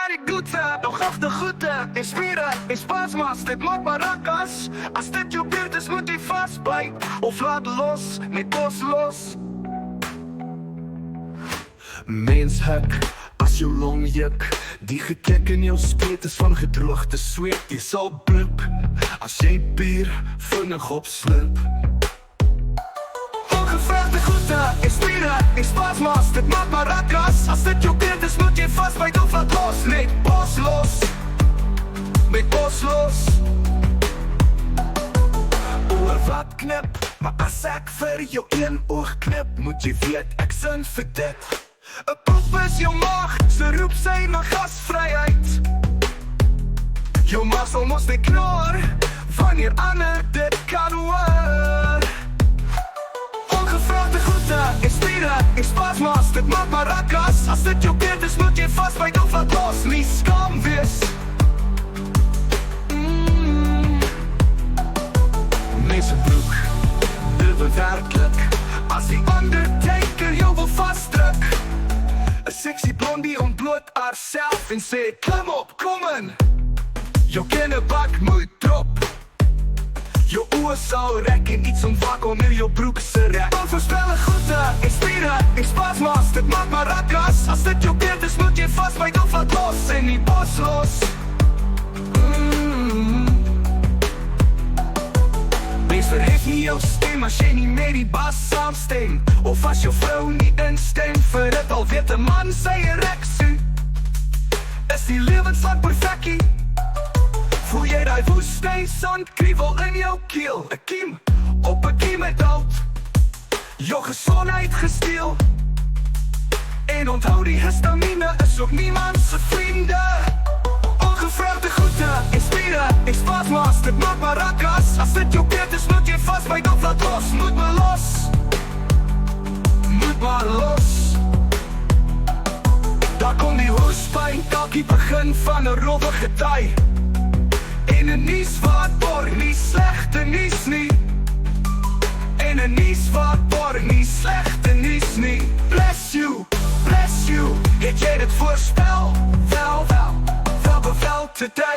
wat ik doe, nog achter goede. In spieren, in spasmas, dit maakt maracas. Als dit je buurt is, moet die vastbijt. Of laat los, met bos los. Menshek, as jou long juk. Die gekik in jou speet is van gedroogde zweet. Jy sal bloep, as jy bier vinnig opslip. Ongevraagde goede, in spieren, in spasmas, dit maakt maracas. As dit jou beurt is, moet jy vastbijt of laat los. Met bos los, met bos los. Oor wat knip, maar as ek vir jou een oog knip, moet jy weet, ek sin vir dit. 'n Poep is jou maag, ze roep sy na gasvryheid. Jou maag sal mos nie knor, wanneer ander dit kan hoor. Ongevraagde goede, in spieren, in spasmas, dit maak maracas. As dit jou beurt is, moet jy vastbijt of laat los. Nie skam wees. Mensenbroek, dit wil werklik. As die Undertaker jou wil vastdruk. 'n Sexy blondie ontbloot haarself en sê, klim op, kom in. Jou kinderbak moet drop. Jou oor sal rek en iets ontwakkel nu jou broek se rek. Onvoorspellig goede, in spieren, in spasmas, dit maak maracas. As dit jou beurt is, moet jy vastbijt of laat los. En die bos los. Wees verhef nie jou stem as jy nie met die bas saamstem. Of as jou vrou nie instem vir dit, al weet 'n man sy ereksie. Is die lewenslang perfectie? Voel jy die woestijn sandkriebel in jou keel? 'n kiem op 'n kiem het dood jou gezondheid gesteel. En onthou die histamine is ook niemand se vriende. Ongevraagde goede, in spieren, in spasmas, dit maak maracas. As dit jou beurt is, moet jy vastbijt of laat los. Moet maar los, moet maar los. Daar kom die hoespijn, kalkie begin van 'n rowwige taai. En 'n nies wat borg nie slegte nies nie. En 'n nies wat borg nie slegte nies nie. Bless you, het jy dit voorspel? Wel, bevel today.